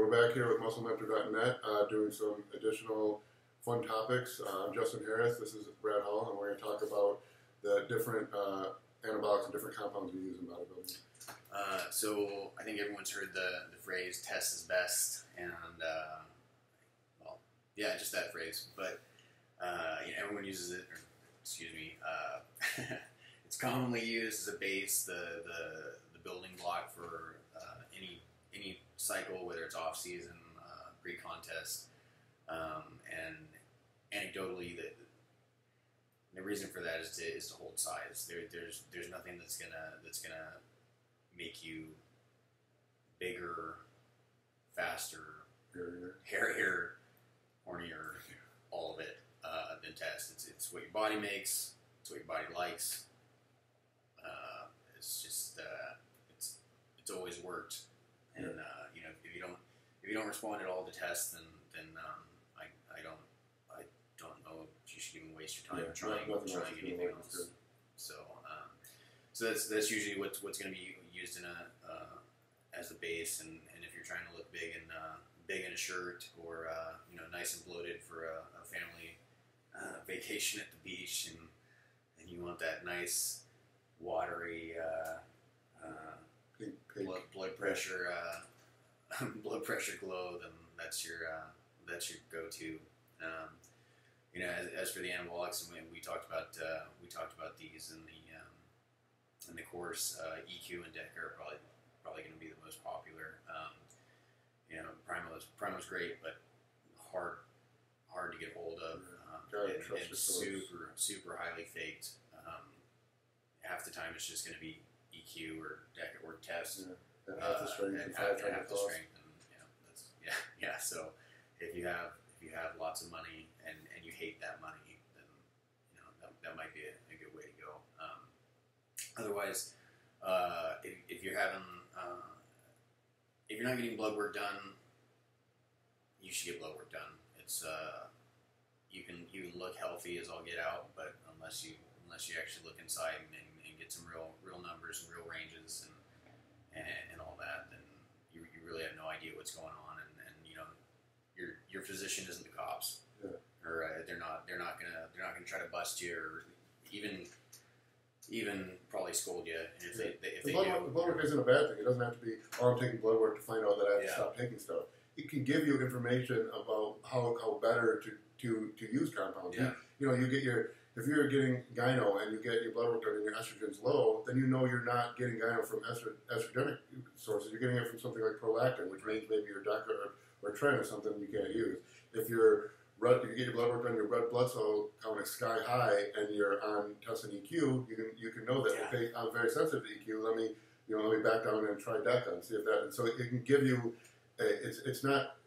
we're back here with MuscleMentor.net doing some additional fun topics. I'm Justin Harris, this is Brad Hall, and we're going to talk about the different anabolics and different compounds we use in bodybuilding. So I think everyone's heard the phrase "test is best," and well, yeah, just that phrase. But everyone uses it. Or, excuse me. It's commonly used as a base, the building block for any cycle, whether it's off season, pre-contest, and anecdotally, the reason for that is to hold size. There's nothing that's gonna make you bigger, faster, hairier, hornier, all of it than test. It's what your body makes. It's what your body likes. It's just it's always worked. And if you don't respond at all to tests, then I don't know if you should even waste your time trying anything else. So that's usually what's going to be used in as the base, and if you're trying to look big in a shirt, or nice and bloated for a family vacation at the beach, and you want that nice watery blood pressure glow, then that's your go-to. As for the anabolics, and we talked about these in the course. EQ and DECA are probably going to be the most popular. Primo's great, but hard to get hold of, and super highly faked. Half the time it's just going to be EQ or DECA or test. And half the strength, and half the strength, and So if you have lots of money and you hate that money, then that might be a good way to go. Otherwise, if you're not getting blood work done, you should get blood work done. It's you can look healthy as all get out, but unless you actually look inside and get some real numbers and real ranges and all that, then you really have no idea what's going on, and your physician isn't the cops, or they're not gonna try to bust you, or even probably scold you if they do. Blood work isn't a bad thing. It doesn't have to be, I'm taking blood work to find out that I have to stop taking stuff. It can give you information about how better to use compounds. Yeah. If you're getting gyno and you get your blood work done and your estrogen's low, then you're not getting gyno from estrogenic sources. You're getting it from something like prolactin, which means maybe your DECA or tren is something you can't use. If you get your blood work done, your red blood cell count is sky high, and you're on testing EQ, you can know that. Okay, I'm very sensitive to EQ. Let me back down and try DECA and see if that. And so it can give you. It's not.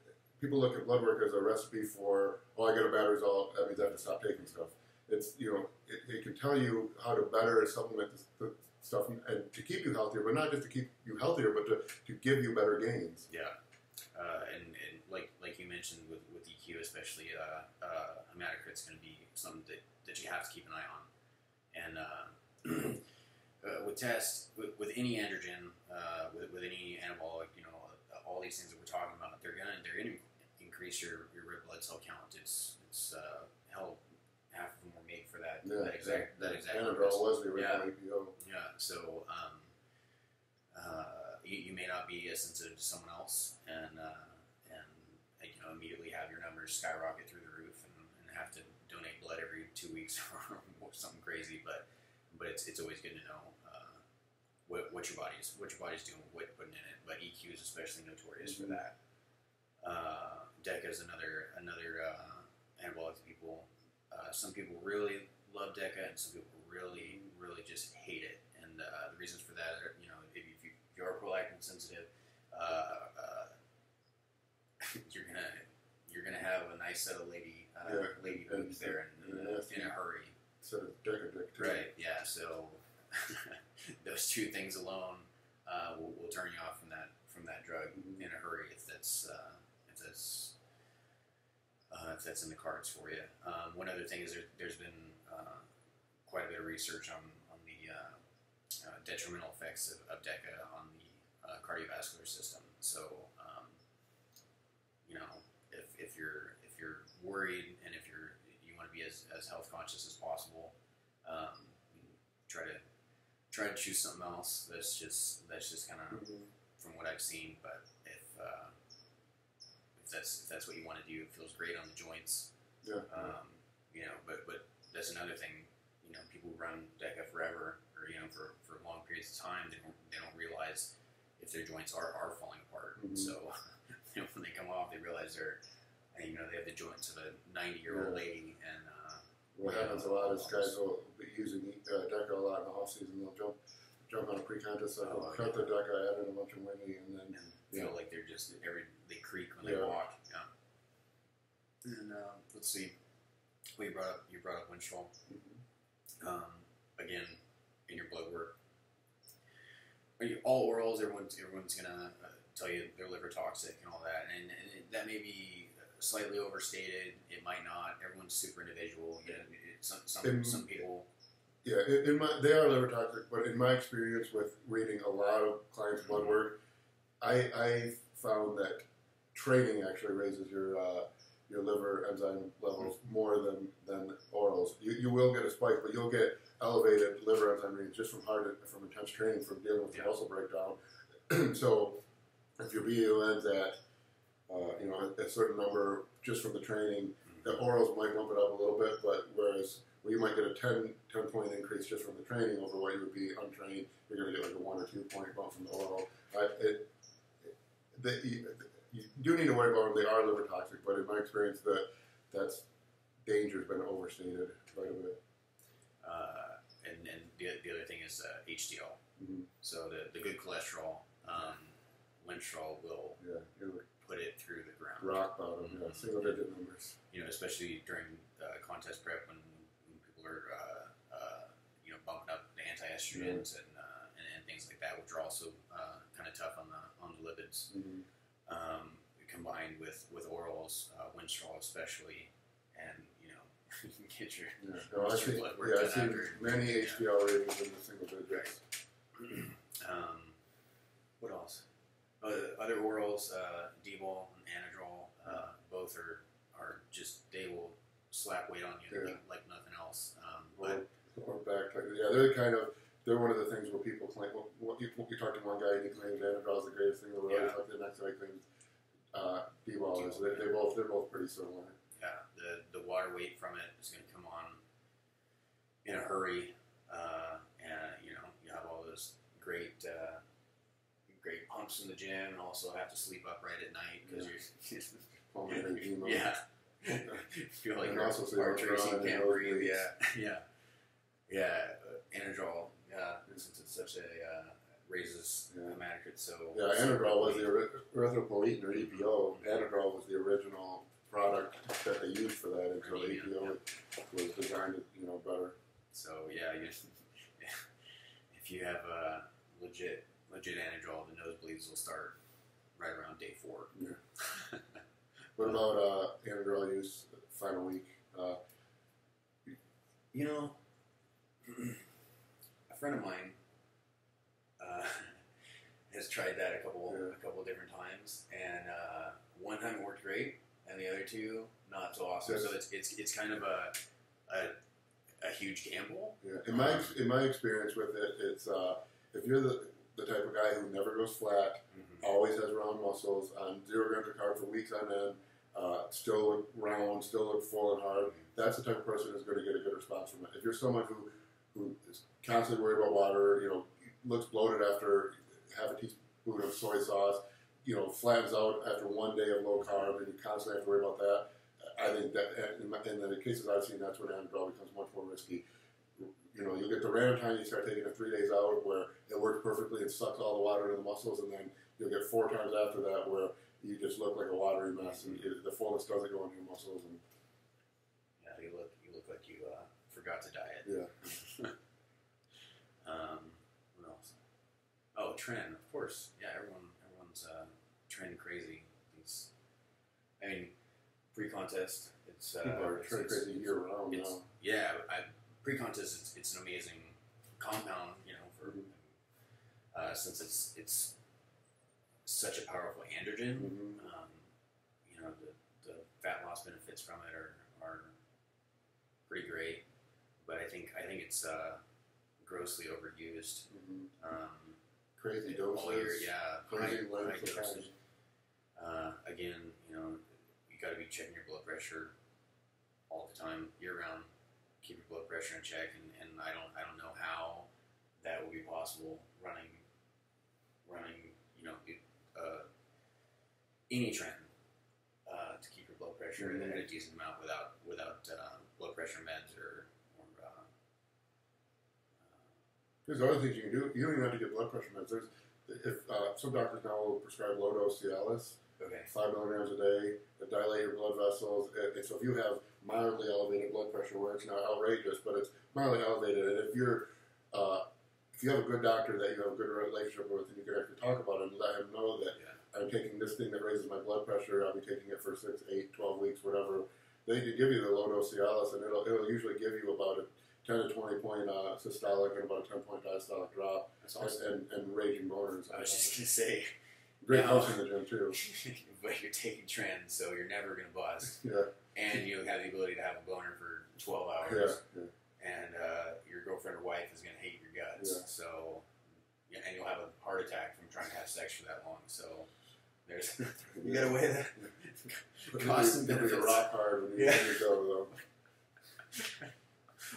People look at blood work as a recipe for, I get a bad result, that means I have to stop taking stuff. It's it can tell you how to better supplement the stuff and to keep you healthier, but not just to keep you healthier, but to give you better gains. Yeah, and like you mentioned with EQ, especially hematocrit's going to be something that you have to keep an eye on. And with tests, with any androgen, with any anabolic, all these things that we're talking about, they're gonna increase your red blood cell count. It's hell, half of them were made for that exact Anecdotal was the original APO. Yeah, so you may not be as sensitive to someone else, and immediately have your numbers skyrocket through the roof, and have to donate blood every 2 weeks or something crazy. But it's always good to know what your body's doing, what putting in it. But EQ is especially notorious for that. DECA is another anabolic people. Some people really love DECA, and some people really just hate it. And the reasons for that are, if you are prolactin sensitive, you're gonna have a nice set of lady boobs there in a hurry. Instead of DECA dick too. Right. Yeah. So those two things alone will turn you off from that drug in a hurry if that's in the cards for you. One other thing is there's been quite a bit of research on the detrimental effects of DECA on the cardiovascular system. So you know, if you're worried and if you want to be as health conscious as possible, try to choose something else that's just kind of from what I've seen. But if that's what you want to do, it feels great on the joints. Yeah. You know, but that's another thing. You know, people who run DECA forever, or you know, for long periods of time, they don't realize if their joints are falling apart. So you know, when they come off, they realize they have the joints of a 90-year-old lady. And what happens a lot is guys will be using DECA a lot in the off season. They'll jump on a pre-contest cycle, cut the DECA, add in a bunch of whinny, and then feel like they're just they creak when they walk. Yeah. And let's see. Well, you brought up Winstrol. Again, in your blood work, all orals. Everyone's gonna tell you they're liver toxic and all that, and that may be slightly overstated. It might not. Everyone's super individual. You know, some people. Yeah, they are liver toxic, but in my experience with reading a lot of clients' blood work, I found that training actually raises your liver enzyme levels more than orals. You will get a spike, but you'll get elevated liver enzyme readings just from intense training, from dealing with the muscle breakdown. So if your BUN's at a certain number just from the training, the orals might bump it up a little bit, but whereas you might get a 10 point increase just from the training over what you would be untrained, you're going to get like a 1 or 2 point bump from the oral. You do need to worry about them. They are liver toxic, but in my experience, that's danger has been overstated quite a bit. And the other thing is HDL. So the good cholesterol, Winstrol will put it through the ground. Rock bottom, single digit numbers. You know, especially during contest prep when people are bumping up the anti-estrogens and things like that, which are also kind of tough on the lipids. Combined with orals, Winstrol especially, and you know, get your blood work done after. Many HDL ratings in the single digits. What else? Other orals, D-bol and Anadrol, both are just, they will slap weight on you like nothing else. They're one of the things where people claim. You talk to one guy and he claims Anadrol is the greatest thing in the world. You talk to the next guy claims D-bol is. They're both pretty similar. Yeah, the water weight from it is going to come on in a hurry, and you know, you have all those great pumps in the gym, and also have to sleep up right at night because you're feel like you're heart racing, can't breathe. Anadrol, since it's such a raises hematocrit, so Anadrol was the erythropoietin or EPO. Anadrol was the original product that they used for that until EPO was designed better. So if you have a legit Anadrol, the nosebleeds will start right around day 4. Yeah. What about Anadrol use final week? A friend of mine has tried that a couple different times, and one time it worked great, and the other 2 not so awesome. So it's kind of a huge gamble. Yeah. In my experience with it, it's if you're the type of guy who never goes flat, always has round muscles, on 0 grams of carb for weeks on end, still look round, still look full and hard, that's the type of person who's going to get a good response from it. If you're someone who is constantly worried about water, looks bloated after half a teaspoon of soy sauce, flattens out after 1 day of low carb, and you constantly have to worry about that, I think that in the cases I've seen, that's when Anadrol becomes much more risky. You'll get the random time you start taking it 3 days out where it works perfectly and sucks all the water into the muscles, and then you'll get 4 times after that where you just look like a watery mess, and the fullness doesn't go into your muscles. And you look like you forgot to diet. Yeah. What else? Oh, tren, of course. Yeah, everyone's tren crazy. Pre-contest, it's people are tren crazy year round now. Yeah, pre-contest, it's an amazing compound, for since it's such a powerful androgen. the fat loss benefits from it are pretty great, but I think it's grossly overused. Crazy doses. Crazy high doses. Again, you got to be checking your blood pressure all the time, year round. Keep your blood pressure in check, and I don't know how that would be possible running any trend to keep your blood pressure at a decent amount without blood pressure meds or There's other things you can do. You don't even have to get blood pressure meds. If some doctors now will prescribe low dose Cialis, 5 milligrams a day, that dilate your blood vessels. So if you have mildly elevated blood pressure, where it's not outrageous, but it's mildly elevated, and if you have a good doctor that you have a good relationship with, and you can actually talk about it and let him know that I'm taking this thing that raises my blood pressure, I'll be taking it for 6, 8, 12 weeks, whatever. They can give you the low dose Cialis, and it'll usually give you about a 10 to 20 point systolic and about a 10 point diastolic drop. That's awesome. and raging boners. I was just going to say, great helps in the gym too. But you're taking trends, so you're never going to bust. Yeah. And you have the ability to have a boner for 12 hours. Yeah. And your girlfriend or wife is going to hate your guts. Yeah. So, and you'll have a heart attack from trying to have sex for that long. So, there's you got to weigh that cost and benefits. It'll be a rock hard when you go though.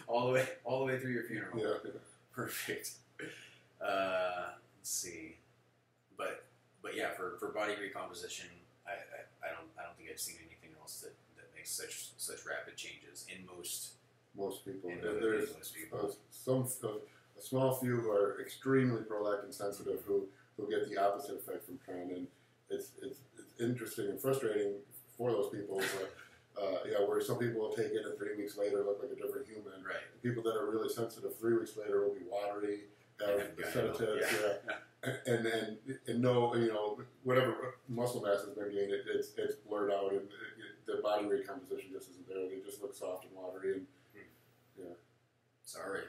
all the way through your funeral. Yeah. Perfect. Let's see, but yeah, for body recomposition, I don't think I've seen anything else that makes such rapid changes in most people. There's a small few who are extremely prolactin sensitive who get the opposite effect from tren, and it's interesting and frustrating for those people. But, where some people will take it and 3 weeks later look like a different human. Right. The people that are really sensitive 3 weeks later will be watery, have sedatives, and no, whatever muscle mass has been gained, it's blurred out, and the body recomposition just isn't there. They just look soft and watery, and Sorry.